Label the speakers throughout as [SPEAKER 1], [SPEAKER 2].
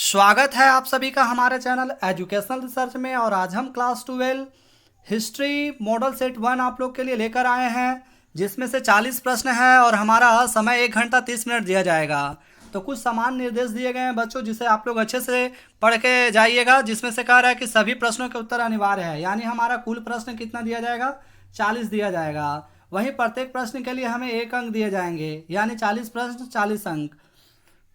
[SPEAKER 1] स्वागत है आप सभी का हमारे चैनल एजुकेशनल रिसर्च में। और आज हम क्लास 12 हिस्ट्री मॉडल सेट 1 आप लोग के लिए लेकर आए हैं, जिसमें से 40 प्रश्न है और हमारा समय 1 घंटा 30 मिनट दिया जाएगा। तो कुछ समान निर्देश दिए गए हैं बच्चों, जिसे आप लोग अच्छे से पढ़ के जाइएगा। जिसमें से कह रहा है कि सभी प्रश्नों के उत्तर अनिवार्य है, यानी हमारा कुल प्रश्न कितना दिया जाएगा, 40 दिया जाएगा। वहीं प्रत्येक प्रश्न के लिए हमें 1 अंक दिए जाएंगे, यानी 40 प्रश्न 40 अंक।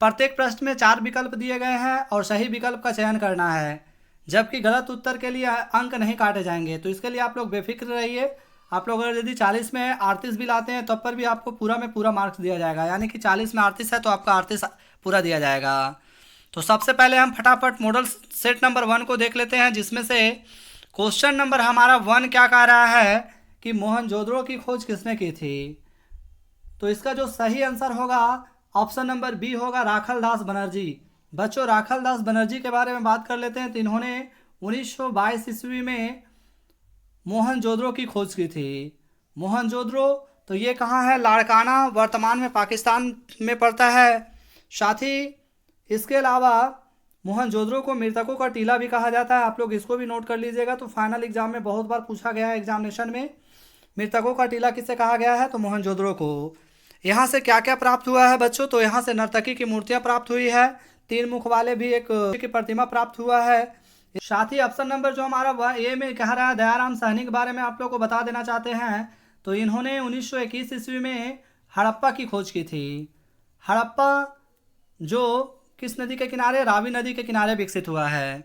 [SPEAKER 1] प्रत्येक प्रश्न में 4 विकल्प दिए गए हैं और सही विकल्प का चयन करना है, जबकि गलत उत्तर के लिए अंक नहीं काटे जाएंगे। तो इसके लिए आप लोग बेफिक्र रहिए। आप लोग अगर यदि 40 में 38 भी लाते हैं तब पर भी आपको पूरा में पूरा मार्क्स दिया जाएगा, यानी कि 40 में 38 है तो आपका 38 पूरा दिया जाएगा। तो सबसे पहले हम फटाफट मॉडल सेट नंबर 1 को देख लेते हैं, जिसमें से क्वेश्चन नंबर हमारा 1 क्या कह रहा है कि मोहनजोदड़ो की खोज किसने की थी। तो इसका जो सही आंसर होगा ऑप्शन नंबर बी होगा, राखल दास बनर्जी। बच्चों, राखल दास बनर्जी के बारे में बात कर लेते हैं। तो इन्होंने 1922 ईस्वी में मोहनजोदड़ो की खोज की थी। मोहनजोदड़ो तो ये कहाँ है, लाड़काना, वर्तमान में पाकिस्तान में पड़ता है। साथ ही इसके अलावा मोहनजोदड़ो को मृतकों का टीला भी कहा जाता है। आप लोग इसको भी नोट कर लीजिएगा, तो फाइनल एग्जाम में बहुत बार पूछा गया है एग्जामिनेशन में। मृतकों का टीला किसे कहा गया है, तो मोहनजोदड़ो को। यहाँ से क्या क्या प्राप्त हुआ है बच्चों, तो यहाँ से नर्तकी की मूर्तियाँ प्राप्त हुई है, 3 मुख वाले भी एक की प्रतिमा प्राप्त हुआ है। साथ ही ऑप्शन नंबर जो हमारा ए में कह रहा है, दयाराम साहनी के बारे में आप लोग को बता देना चाहते हैं। तो इन्होंने 1921 ईस्वी में हड़प्पा की खोज की थी। हड़प्पा जो किस नदी के किनारे, रावी नदी के किनारे विकसित हुआ है।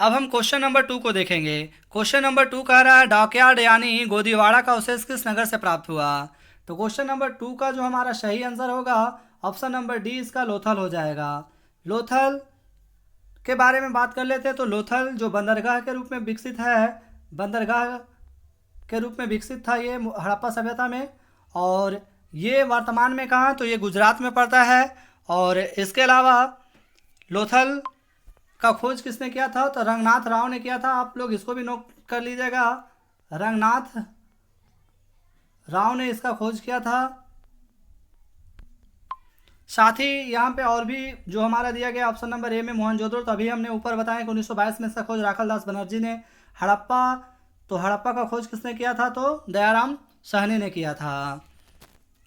[SPEAKER 1] अब हम क्वेश्चन नंबर 2 को देखेंगे। क्वेश्चन नंबर 2 कह रहा है, डॉकयार्ड यानी गोदीवाड़ा का अवशेष किस नगर से प्राप्त हुआ। तो क्वेश्चन नंबर 2 का जो हमारा सही आंसर होगा ऑप्शन नंबर डी, इसका लोथल हो जाएगा। लोथल के बारे में बात कर लेते हैं। तो लोथल जो बंदरगाह के रूप में विकसित है, बंदरगाह के रूप में विकसित था ये हड़प्पा सभ्यता में। और ये वर्तमान में कहाँ, तो ये गुजरात में पड़ता है। और इसके अलावा लोथल का खोज किसने किया था, तो रंगनाथ राव ने किया था। आप लोग इसको भी नोट कर लीजिएगा, रंगनाथ राव ने इसका खोज किया था। साथ ही यहाँ पे और भी जो हमारा दिया गया ऑप्शन नंबर ए में मोहनजोदड़ो, तो अभी हमने ऊपर बताया कि 1922 में इसका खोज राखल दास बनर्जी ने। हड़प्पा, तो हड़प्पा का खोज किसने किया था, तो दयाराम साहनी ने किया था।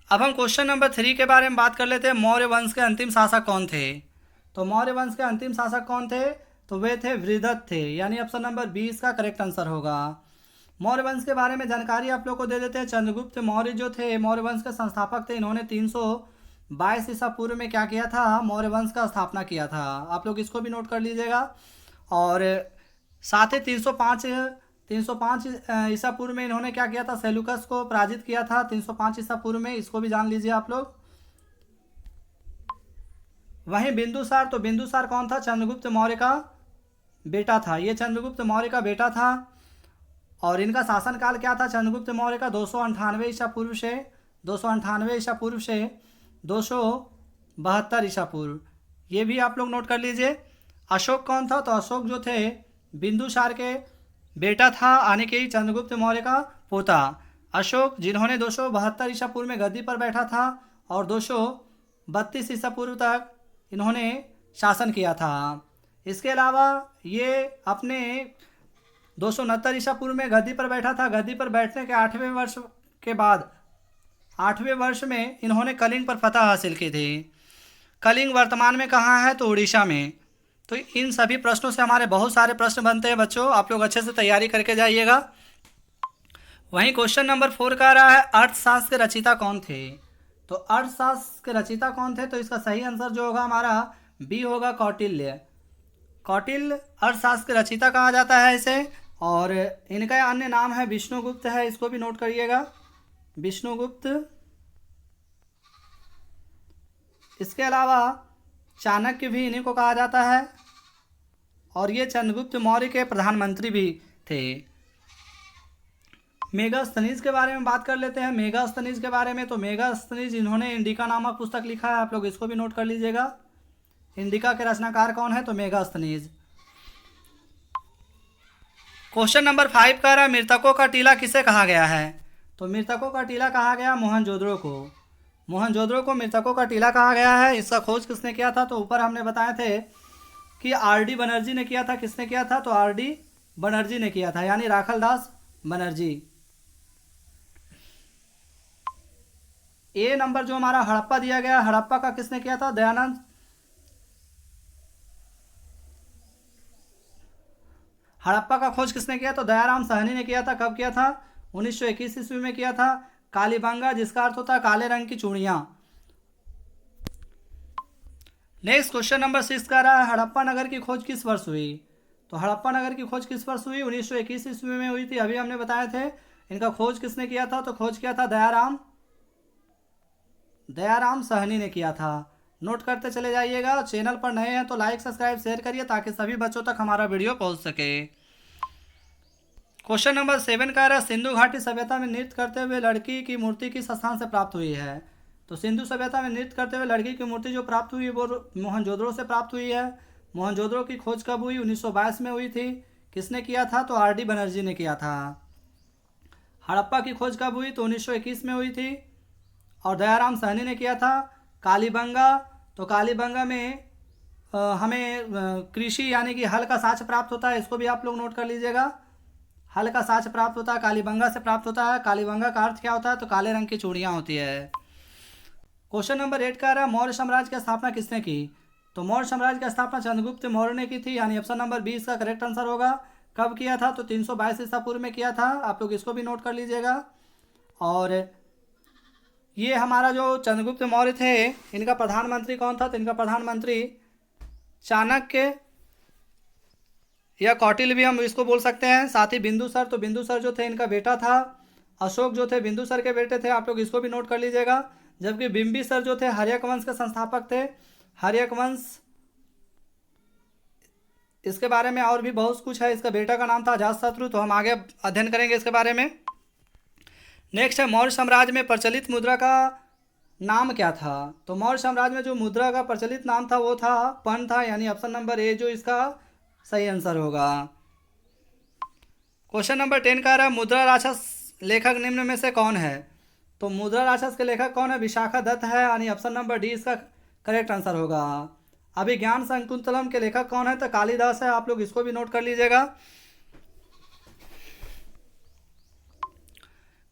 [SPEAKER 1] अब हम क्वेश्चन नंबर 3 के बारे में बात कर लेते हैं। मौर्य वंश के अंतिम शासक कौन थे। तो मौर्य वंश के अंतिम शासक कौन थे, तो वे थे वृहदत्त थे, यानी ऑप्शन नंबर बी इसका करेक्ट आंसर होगा। मौर्य वंश के बारे में जानकारी आप लोग को दे देते हैं। चंद्रगुप्त मौर्य जो थे मौर्य वंश के संस्थापक थे। इन्होंने 322 ईसा पूर्व में क्या किया था, मौर्य वंश का स्थापना किया था। आप लोग इसको भी नोट कर लीजिएगा। और साथ ही 305 ईसा पूर्व में इन्होंने क्या किया था, सेल्यूकस को पराजित किया था 305 ईसा पूर्व में। इसको भी जान लीजिए आप लोग। वहीं बिंदुसार, तो बिंदुसार कौन था, चंद्रगुप्त मौर्य का बेटा था। ये चंद्रगुप्त मौर्य का बेटा था। और इनका शासनकाल क्या था, चंद्रगुप्त मौर्य का 298 ईसा पूर्व से 298 ईसा पूर्व से 272 ईसा पूर्व। ये भी आप लोग नोट कर लीजिए। अशोक कौन था, तो अशोक जो थे बिंदुसार के बेटा था, यानी कि चंद्रगुप्त मौर्य का पोता अशोक, जिन्होंने 272 ईसा पूर्व में गद्दी पर बैठा था और 232 ईसा पूर्व तक इन्होंने शासन किया था। इसके अलावा ये अपने 269 ईसा पूर्व में गद्दी पर बैठा था। गद्दी पर बैठने के 8वें वर्ष के बाद 8वें वर्ष में इन्होंने कलिंग पर फतह हासिल की थी। कलिंग वर्तमान में कहाँ है, तो उड़ीसा में। तो इन सभी प्रश्नों से हमारे बहुत सारे प्रश्न बनते हैं बच्चों, आप लोग अच्छे से तैयारी करके जाइएगा। वहीं क्वेश्चन नंबर 4 का रहा है, अर्थशास्त्र के रचयिता कौन थे। तो अर्थशास्त्र के रचयिता कौन थे, तो इसका सही आंसर जो होगा हमारा बी होगा, कौटिल्य। कौटिल्य अर्थशास्त्र के रचयिता कहा जाता है इसे। और इनका अन्य नाम है विष्णुगुप्त है, इसको भी नोट करिएगा, विष्णुगुप्त। इसके अलावा चाणक्य भी इन्हीं को कहा जाता है। और ये चंद्रगुप्त मौर्य के प्रधानमंत्री भी थे। मेगास्थनीज के बारे में बात कर लेते हैं। मेगास्थनीज के बारे में, तो मेगास्थनीज इन्होंने इंडिका नामक पुस्तक लिखा है। आप लोग इसको भी नोट कर लीजिएगा। इंडिका के रचनाकार कौन है, तो मेगास्थनीज। क्वेश्चन नंबर 5 कह रहा है, मृतकों का टीला किसे कहा गया है। तो मृतकों का टीला कहा गया मोहनजोदड़ो को। मोहनजोदड़ो को मृतकों का टीला कहा गया है। इसका खोज किसने किया था? तो ऊपर हमने बताए थे कि आर.डी. बनर्जी ने किया था। किसने किया था? तो आर.डी. बनर्जी ने किया था, यानी राखलदास बनर्जी। ए नंबर जो हमारा हड़प्पा दिया गया, हड़प्पा का किसने किया था? दयानंद। हड़प्पा का खोज किसने किया? तो दयाराम साहनी ने किया था। कब किया था? 1921 ईस्वी में किया था। कालीबंगा, जिसका अर्थ होता है काले रंग की चूड़ियां। नेक्स्ट क्वेश्चन नंबर 6 कह रहा है हड़प्पा नगर की खोज किस वर्ष हुई? तो हड़प्पा नगर की खोज किस वर्ष हुई? 1921 ईस्वी में हुई थी। अभी हमने बताए थे। इनका खोज किसने किया था? तो खोज किया था दयाराम साहनी ने किया था। नोट करते चले जाइएगा। चैनल पर नए हैं तो लाइक सब्सक्राइब शेयर करिए ताकि सभी बच्चों तक हमारा वीडियो पहुंच सके। क्वेश्चन नंबर 7 कह रहा है सिंधु घाटी सभ्यता में नृत्य करते हुए लड़की की मूर्ति किस स्थान से प्राप्त हुई है? तो सिंधु सभ्यता में नृत्य करते हुए लड़की की मूर्ति जो प्राप्त हुई वो मोहनजोदड़ो से प्राप्त हुई है। मोहनजोदड़ो की खोज कब हुई? 1922 में हुई थी। किसने किया था? तो आर.डी. बनर्जी ने किया था। हड़प्पा की खोज कब हुई? तो 1921 में हुई थी और दयाराम साहनी ने किया था। कालीबंगा, तो कालीबंगा में हमें कृषि यानी कि हल का साक्ष्य प्राप्त होता है। इसको भी आप लोग नोट कर लीजिएगा। हल का साक्ष्य प्राप्त होता है, कालीबंगा से प्राप्त होता है। कालीबंगा का अर्थ क्या होता है? तो काले रंग की चूड़ियाँ होती है। क्वेश्चन नंबर 8 कह रहा है मौर्य साम्राज्य की स्थापना किसने की? तो मौर्य साम्राज्य की स्थापना चंद्रगुप्त मौर्य ने की थी, यानी ऑप्शन नंबर 20 का करेक्ट आंसर होगा। कब किया था? तो 322 ईसा पूर्व में किया था। आप लोग इसको भी नोट कर लीजिएगा। और ये हमारा जो चंद्रगुप्त मौर्य थे, इनका प्रधानमंत्री कौन था? तो इनका प्रधानमंत्री चाणक्य या कौटिल्य भी हम इसको बोल सकते हैं। साथ ही बिंदुसार, तो बिंदुसार जो थे इनका बेटा था। अशोक जो थे बिंदुसार के बेटे थे। आप लोग इसको भी नोट कर लीजिएगा। जबकि बिंबिसार जो थे हर्यक वंश के संस्थापक थे। हर्यक वंश, इसके बारे में और भी बहुत कुछ है। इसका बेटा का नाम था अजातशत्रु, तो हम आगे अध्ययन करेंगे इसके बारे में। नेक्स्ट है मौर्य साम्राज्य में प्रचलित मुद्रा का नाम क्या था? तो मौर्य साम्राज्य में जो मुद्रा का प्रचलित नाम था वो था पन था, यानी ऑप्शन नंबर ए जो इसका सही आंसर होगा। क्वेश्चन नंबर 10 कह रहा है मुद्रा राक्षस लेखक निम्न में से कौन है? तो मुद्रा राक्षस के लेखक कौन है? विशाखा दत्त है, यानी ऑप्शन नंबर डी इसका करेक्ट आंसर होगा। अभिज्ञान शकुंतलम के लेखक कौन है? तो कालिदास है। आप लोग इसको भी नोट कर लीजिएगा।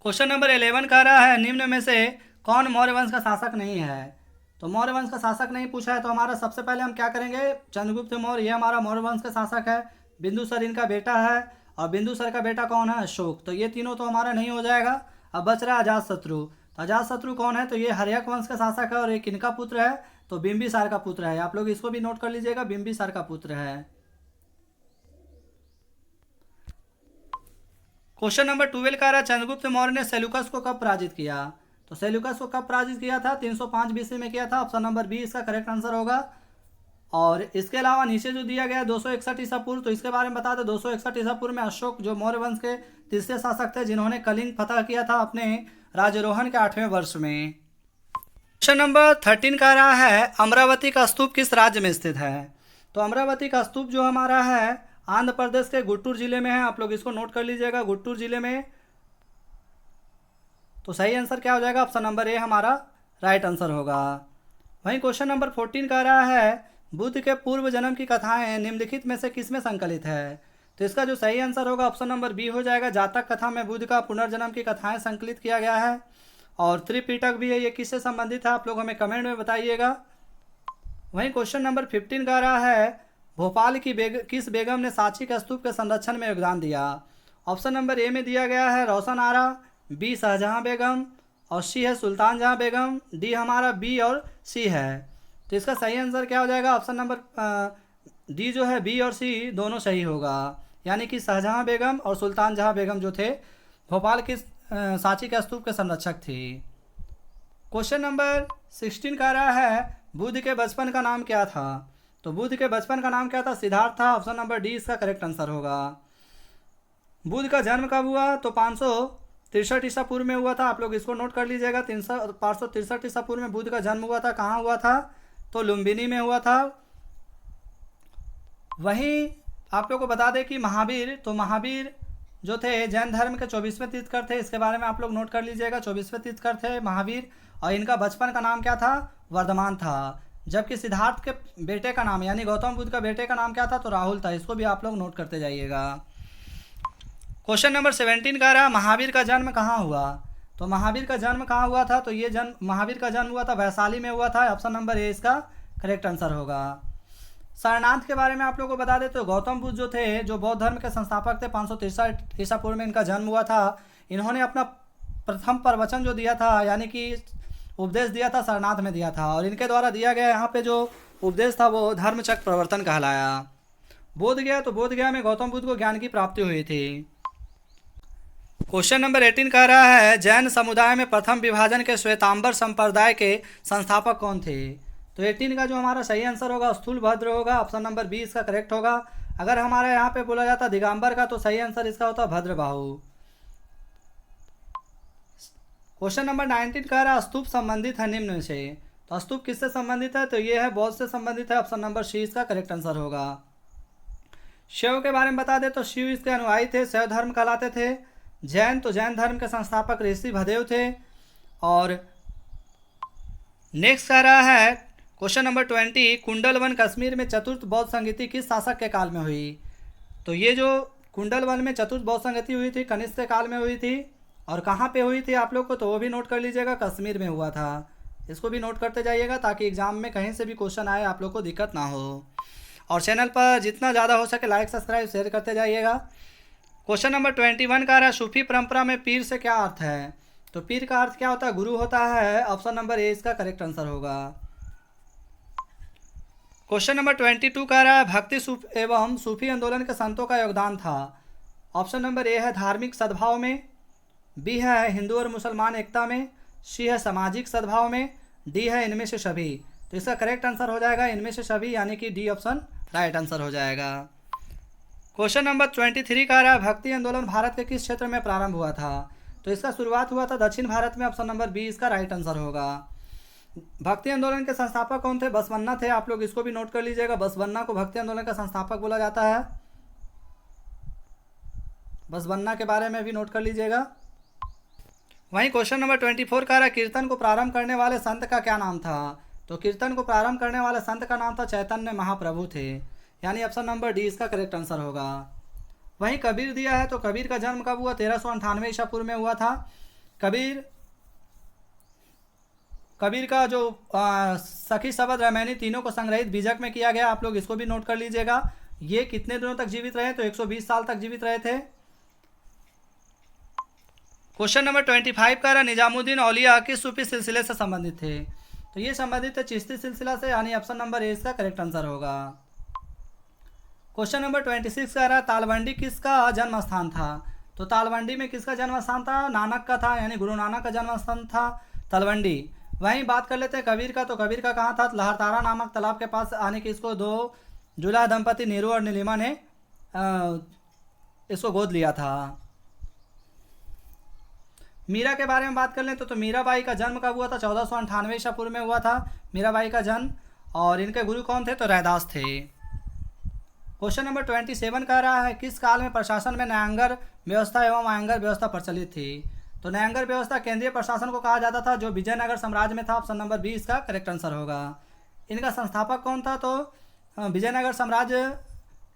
[SPEAKER 1] क्वेश्चन नंबर 11 कह रहा है निम्न में से कौन मौर्य वंश का शासक नहीं है? तो मौर्य वंश का शासक नहीं पूछा है, तो हमारा सबसे पहले हम क्या करेंगे? चंद्रगुप्त मौर्य, ये हमारा मौर्य वंश का शासक है। बिंदुसार इनका बेटा है, और बिंदुसार का बेटा कौन है? अशोक। तो ये तीनों तो हमारा नहीं हो जाएगा। अब बच रहा है अजातशत्रु। तो अजातशत्रु कौन है? तो ये हर्यक वंश का शासक है, और एक किनका पुत्र है? तो बिंबिसार का पुत्र है। आप लोग इसको भी नोट कर लीजिएगा, बिंबिसार का पुत्र है। क्वेश्चन नंबर 12 का रहा चंद्रगुप्त मौर्य ने सेल्यूकस को कब पराजित किया? तो सेल्यूकस को कब पराजित किया था? 305 बीसी में किया था। ऑप्शन नंबर बी इसका करेक्ट आंसर होगा। और इसके अलावा नीचे जो दिया गया 261 ईसा पूर्व, तो इसके बारे में बता दें। 261 ईसा पूर्व में अशोक जो मौर्य वंश के तीसरे शासक थे, जिन्होंने कलिंग फतह किया था अपने राजारोहण के 8वें वर्ष में। क्वेश्चन नंबर 13 कह रहा है अमरावती का स्तूप किस राज्य में स्थित है? तो अमरावती का स्तूप जो हमारा है आंध्र प्रदेश के गुंटूर जिले में है। आप लोग इसको नोट कर लीजिएगा, गुंटूर जिले में। तो सही आंसर क्या हो जाएगा? ऑप्शन नंबर ए हमारा राइट आंसर होगा। वहीं क्वेश्चन नंबर 14 कह रहा है बुद्ध के पूर्व जन्म की कथाएं निम्नलिखित में से किस में संकलित है? तो इसका जो सही आंसर होगा ऑप्शन नंबर बी हो जाएगा। जातक कथा में बुद्ध का पुनर्जन्म की कथाएं संकलित किया गया है। और त्रिपिटक भी है, ये किससे संबंधित है? आप लोग हमें कमेंट में बताइएगा। वहीं क्वेश्चन नंबर 15 कह रहा है भोपाल की किस बेगम ने सांची के स्तूप के संरक्षण में योगदान दिया? ऑप्शन नंबर ए में दिया गया है रोशन आरा, बी शाहजहां बेगम, और सी है सुल्तान जहां बेगम, डी हमारा बी और सी है। तो इसका सही आंसर क्या हो जाएगा? ऑप्शन नंबर डी जो है, बी और सी दोनों सही होगा। यानी कि शाहजहां बेगम और सुल्तान जहां बेगम जो थे भोपाल की सांची के स्तूप के संरक्षक थी। क्वेश्चन नंबर 16 कह रहा है बुद्ध के बचपन का नाम क्या था? तो बुद्ध के बचपन का नाम क्या था? सिद्धार्थ था। ऑप्शन नंबर डी इसका करेक्ट आंसर होगा। बुद्ध का जन्म कब हुआ? तो 563 ईसा पूर्व में हुआ था। आप लोग इसको नोट कर लीजिएगा। 563 ईसा पूर्व में बुद्ध का जन्म हुआ था। कहाँ हुआ था? तो लुम्बिनी में हुआ था। वहीं आप लोग को बता दें कि महावीर, तो महावीर जो थे जैन धर्म के 24वें तीर्थकर थे। इसके बारे में आप लोग नोट कर लीजिएगा। 24वें तीर्थकर थे महावीर, और इनका बचपन का नाम क्या था? वर्धमान था। जबकि सिद्धार्थ के बेटे का नाम यानी गौतम बुद्ध का बेटे का नाम क्या था? तो राहुल था। इसको भी आप लोग नोट करते जाइएगा। क्वेश्चन नंबर 17 का रहा, महावीर का जन्म कहाँ हुआ? तो महावीर का जन्म कहाँ हुआ था? तो ये जन्म महावीर का जन्म हुआ था वैशाली में हुआ था। ऑप्शन नंबर ए इसका करेक्ट आंसर होगा। सारनाथ के बारे में आप लोगों को बता देते, तो गौतम बुद्ध जो थे, जो बौद्ध धर्म के संस्थापक थे, 563 ईसा पूर्व में इनका जन्म हुआ था। इन्होंने अपना प्रथम प्रवचन जो दिया था यानी कि उपदेश दिया था सारनाथ में दिया था, और इनके द्वारा दिया गया यहाँ पे जो उपदेश था वो धर्मचक्र प्रवर्तन कहलाया। बोध गया, तो बोध गया में गौतम बुद्ध को ज्ञान की प्राप्ति हुई थी। क्वेश्चन नंबर 18 कह रहा है, जैन समुदाय में प्रथम विभाजन के श्वेतांबर संप्रदाय के संस्थापक कौन थे? तो 18 का जो हमारा सही आंसर होगा स्थूलभद्र होगा। ऑप्शन नंबर 20 का करेक्ट होगा। अगर हमारे यहाँ पे बोला जाता दिगंबर का, तो सही आंसर इसका होता भद्रबाहु। क्वेश्चन नंबर 19 कह रहा है, स्तूप संबंधित है निम्न में से। तो स्तूप किससे संबंधित है? तो ये है बौद्ध से संबंधित है। ऑप्शन नंबर सी इसका करेक्ट आंसर होगा। शिव के बारे में बता दे, तो शिव इसके अनुयायी थे, शैव धर्म कहलाते थे। जैन, तो जैन धर्म के संस्थापक ऋषि भदेव थे। और नेक्स्ट कह रहा है क्वेश्चन नंबर 20, कुंडलवन कश्मीर में चतुर्थ बौद्ध संगीति किस शासक के काल में हुई? तो ये जो कुंडलवन में चतुर्थ बौद्ध संगीति हुई थी कनिष्क के काल में हुई थी। और कहाँ पे हुई थी आप लोग को? तो वो भी नोट कर लीजिएगा, कश्मीर में हुआ था। इसको भी नोट करते जाइएगा ताकि एग्जाम में कहीं से भी क्वेश्चन आए आप लोग को दिक्कत ना हो। और चैनल पर जितना ज़्यादा हो सके लाइक सब्सक्राइब शेयर करते जाइएगा। क्वेश्चन नंबर 21 का रहा, सूफी परंपरा में पीर से क्या अर्थ है? तो पीर का अर्थ क्या होता है? गुरु होता है। ऑप्शन नंबर ए इसका करेक्ट आंसर होगा। क्वेश्चन नंबर 22 का रहा है, भक्ति एवं सूफी आंदोलन के संतों का योगदान था। ऑप्शन नंबर ए है धार्मिक सद्भाव में, बी है हिंदू और मुसलमान एकता में, सी है सामाजिक सद्भाव में, डी है इनमें से सभी। तो इसका करेक्ट आंसर हो जाएगा इनमें से सभी, यानी कि डी ऑप्शन राइट आंसर हो जाएगा। क्वेश्चन नंबर 23 का रहा, भक्ति आंदोलन भारत के किस क्षेत्र में प्रारंभ हुआ था? तो इसका शुरुआत हुआ था दक्षिण भारत में। ऑप्शन नंबर बी इसका राइट आंसर होगा। भक्ति आंदोलन के संस्थापक कौन थे? बसवन्ना थे। आप लोग इसको भी नोट कर लीजिएगा, बसवन्ना को भक्ति आंदोलन का संस्थापक बोला जाता है। बसवन्ना के बारे में भी नोट कर लीजिएगा। वहीं क्वेश्चन नंबर 24 का रहा, कीर्तन को प्रारंभ करने वाले संत का क्या नाम था? तो कीर्तन को प्रारंभ करने वाले संत का नाम था चैतन्य महाप्रभु थे, यानी ऑप्शन नंबर डी इसका करेक्ट आंसर होगा। वहीं कबीर दिया है, तो कबीर का जन्म कब हुआ? 1398 ईसा पूर्व में हुआ था। कबीर का जो सखी शब्द रामायणी तीनों को संग्रहित बीजक में किया गया। आप लोग इसको भी नोट कर लीजिएगा। ये कितने दिनों तक जीवित रहे? तो 120 साल तक जीवित रहे थे। क्वेश्चन नंबर 25 का रहा, निजामुद्दीन औलिया किस सूफी सिलसिले से संबंधित थे? तो ये संबंधित है चिश्ती सिलसिला से, यानी ऑप्शन नंबर ए इसका करेक्ट आंसर होगा। क्वेश्चन नंबर 26 का रहा, तालवंडी किसका जन्म स्थान था? तो तालवंडी में किसका जन्म स्थान था? नानक का था, यानी गुरु नानक का जन्म स्थान था तलवंडी। वहीं बात कर लेते हैं कबीर का, तो कबीर का कहाँ था? लहरतारा नामक तालाब के पास, आने की इसको दो जुलाह दंपति नीरू और नीलिमा ने इसको गोद लिया था। मीरा के बारे में बात कर लें तो मीराबाई का जन्म कब हुआ था? 1498 ईसा पूर्व में हुआ था मीराबाई का जन्म। और इनके गुरु कौन थे? तो रैदास थे। क्वेश्चन नंबर 27 कह रहा है, किस काल में प्रशासन में न्यायालय व्यवस्था एवं आयंगर व्यवस्था प्रचलित थी? तो न्यायालय व्यवस्था केंद्रीय प्रशासन को कहा जाता था, जो विजयनगर साम्राज्य में था। ऑप्शन नंबर बी इसका करेक्ट आंसर होगा। इनका संस्थापक कौन था? तो विजयनगर साम्राज्य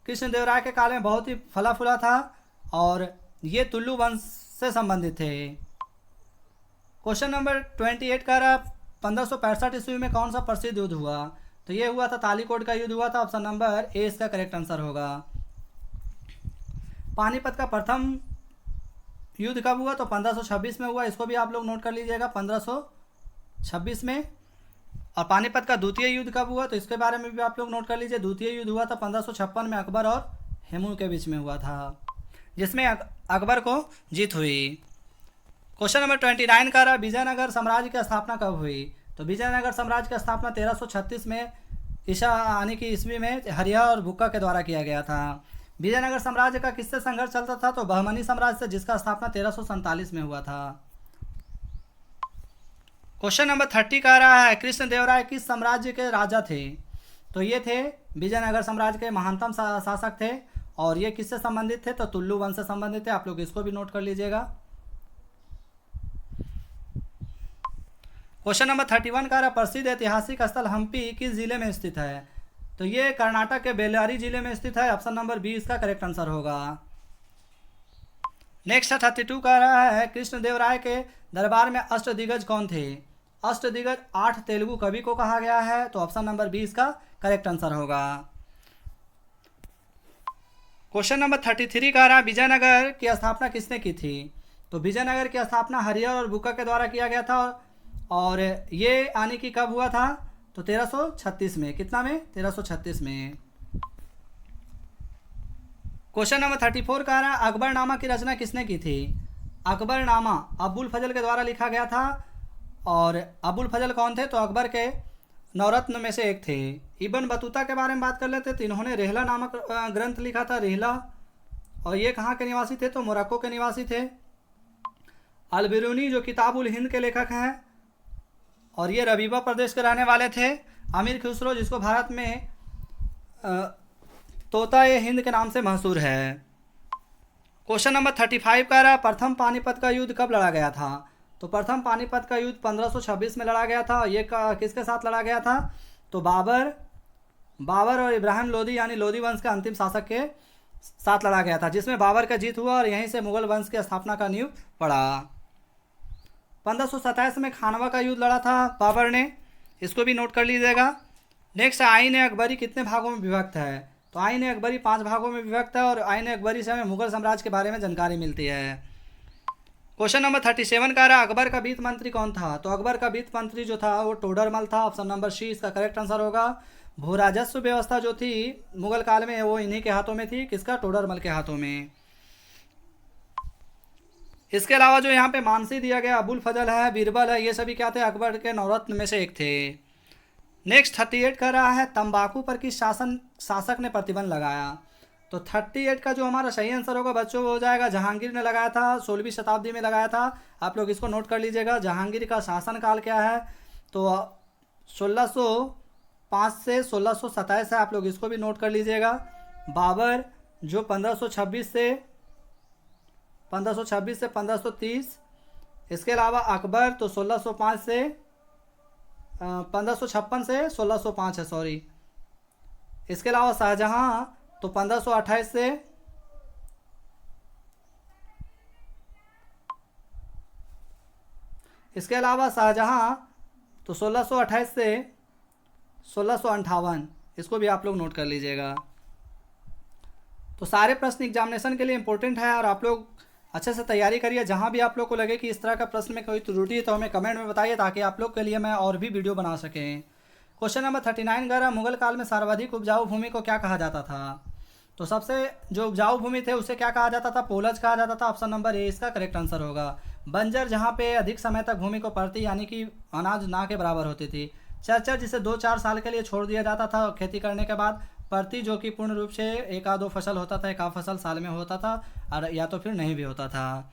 [SPEAKER 1] कृष्णदेवराय के काल में बहुत ही फला फूला था, और ये तुल्लु वंश से संबंधित थे। क्वेश्चन नंबर 28 का रहा, 1565 ईस्वी में कौन सा प्रसिद्ध युद्ध हुआ? तो ये हुआ था तालीकोट का युद्ध हुआ था। ऑप्शन नंबर ए इसका करेक्ट आंसर होगा। पानीपत का प्रथम युद्ध कब हुआ? तो 1526 में हुआ। इसको भी आप लोग नोट कर लीजिएगा, 1526 में। और पानीपत का द्वितीय युद्ध कब हुआ? तो इसके बारे में भी आप लोग नोट कर लीजिए। द्वितीय युद्ध हुआ था 1556 में, अकबर और हेमू के बीच में हुआ था, जिसमें अकबर को जीत हुई। क्वेश्चन नंबर 29 का रहा, विजयनगर साम्राज्य की स्थापना कब हुई? तो विजयनगर साम्राज्य की स्थापना 1336 में ईसा आने की ईस्वी में हरिया और बुक्का के द्वारा किया गया था। विजयनगर साम्राज्य का किससे संघर्ष चलता था? तो बहमनी साम्राज्य से, जिसका स्थापना 1347 में हुआ था। क्वेश्चन नंबर 30 का रहा है, कृष्णदेवराय किस साम्राज्य के राजा थे? तो ये थे विजयनगर साम्राज्य के महानतम शासक थे, और ये किससे संबंधित थे? तो तुल्लु वंश से संबंधित थे। आप लोग इसको भी नोट कर लीजिएगा। क्वेश्चन नंबर 31 का प्रसिद्ध ऐतिहासिक स्थल हम्पी किस जिले में स्थित है? तो ये कर्नाटक के बेल्लारी जिले में स्थित है। ऑप्शन नंबर बी इसका करेक्ट आंसर होगा। नेक्स्ट 32 का रहा है कृष्णदेवराय के दरबार में अष्टदिग्गज कौन थे? अष्टदिग्गज 8 तेलुगु कवि को कहा गया है। तो ऑप्शन नंबर बी इसका करेक्ट आंसर होगा। क्वेश्चन नंबर 33 का रहा विजयनगर की स्थापना किसने की थी? तो विजयनगर की स्थापना हरिहर और बुक्का के द्वारा किया गया था और ये आने की कब हुआ था? तो 1336 में। कितना में? 1336 में। क्वेश्चन नंबर 34 का रहा अकबरनामा की रचना किसने की थी? अकबरनामा अबुल फजल के द्वारा लिखा गया था। और अबुल फजल कौन थे? तो अकबर के नवरत्न में से एक थे। इब्न बतूता के बारे में बात कर लेते। तो इन्होंने रिहला नामक ग्रंथ लिखा था, रिहला। और ये कहाँ के निवासी थे? तो मोरक्को के निवासी थे। अल बिरूनी जो किताबुल हिंद के लेखक हैं और ये रबीबा प्रदेश के रहने वाले थे। अमीर खुसरो जिसको भारत में तोता ए हिंद के नाम से मशहूर है। क्वेश्चन नंबर 35 का रहा प्रथम पानीपत का युद्ध कब लड़ा गया था? तो प्रथम पानीपत का युद्ध 1526 में लड़ा गया था। ये किसके साथ लड़ा गया था? तो बाबर और इब्राहिम लोदी यानी लोदी वंश के अंतिम शासक के साथ लड़ा गया था, जिसमें बाबर का जीत हुआ और यहीं से मुगल वंश की स्थापना का नींव पड़ा। 1527 में खानवा का युद्ध लड़ा था बाबर ने, इसको भी नोट कर लीजिएगा। नेक्स्ट आईन अकबरी कितने भागों में विभक्त है? तो आईन अकबरी 5 भागों में विभक्त है और आईन अकबरी से हमें मुगल साम्राज्य के बारे में जानकारी मिलती है। क्वेश्चन नंबर 37 का रहा अकबर का वित्त मंत्री कौन था? तो अकबर का वित्त मंत्री जो था वो टोडरमल था। ऑप्शन नंबर सी इसका करेक्ट आंसर होगा। भू राजस्व व्यवस्था जो थी मुगल काल में वो इन्हीं के हाथों में थी। किसका? टोडरमल के हाथों में। इसके अलावा जो यहाँ पे मानसी दिया गया अबुल फजल है, बीरबल है, ये सभी क्या थे? अकबर के नवरत्न में से एक थे। नेक्स्ट 38 का रहा है तंबाकू पर किस शासक ने प्रतिबंध लगाया? तो 38 का जो हमारा सही आंसर होगा बच्चों वो हो जाएगा जहांगीर ने लगाया था। 16वीं शताब्दी में लगाया था। आप लोग इसको नोट कर लीजिएगा। जहांगीर का शासनकाल क्या है? तो 1605 से 1627 है। आप लोग इसको भी नोट कर लीजिएगा। बाबर जो 1526 से 1530। इसके अलावा अकबर तो 1605 से 1556 से 1605 है, सॉरी। इसके अलावा शाहजहां तो 1528 से इसके अलावा शाहजहां तो 1628 से 1658। इसको भी आप लोग नोट कर लीजिएगा। तो सारे प्रश्न एग्जामिनेशन के लिए इंपॉर्टेंट है और आप लोग अच्छे से तैयारी करिए। जहां भी आप लोग को लगे कि इस तरह का प्रश्न में कोई त्रुटि है तो हमें कमेंट में बताइए ताकि आप लोग के लिए मैं और भी वीडियो बना सकें। क्वेश्चन नंबर 39 का मुगल काल में सर्वाधिक उपजाऊ भूमि को क्या कहा जाता था? तो सबसे जो उपजाऊ भूमि थे उसे क्या कहा जाता था? पोलज कहा जाता था। ऑप्शन नंबर ए इसका करेक्ट आंसर होगा। बंजर जहाँ पे अधिक समय तक भूमि को पड़ती यानी कि अनाज ना के बराबर होती थी। चरचर जिसे 2-4 साल के लिए छोड़ दिया जाता था खेती करने के बाद। प्रति जो कि पूर्ण रूप से 1-2 फसल होता था, 1 फसल साल में होता था और या तो फिर नहीं भी होता था।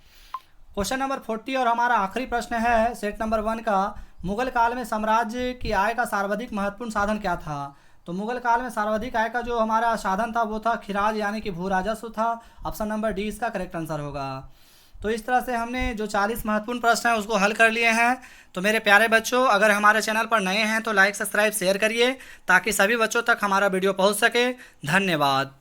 [SPEAKER 1] क्वेश्चन नंबर 40 और हमारा आखिरी प्रश्न है सेट नंबर 1 का। मुगल काल में साम्राज्य की आय का सर्वाधिक महत्वपूर्ण साधन क्या था? तो मुगल काल में सर्वाधिक आय का जो हमारा साधन था वो था खिराज यानी कि भू राजस्व था। ऑप्शन नंबर डी इसका करेक्ट आंसर होगा। तो इस तरह से हमने जो 40 महत्वपूर्ण प्रश्न हैं उसको हल कर लिए हैं। तो मेरे प्यारे बच्चों, अगर हमारे चैनल पर नए हैं तो लाइक, सब्सक्राइब, शेयर करिए ताकि सभी बच्चों तक हमारा वीडियो पहुंच सके। धन्यवाद।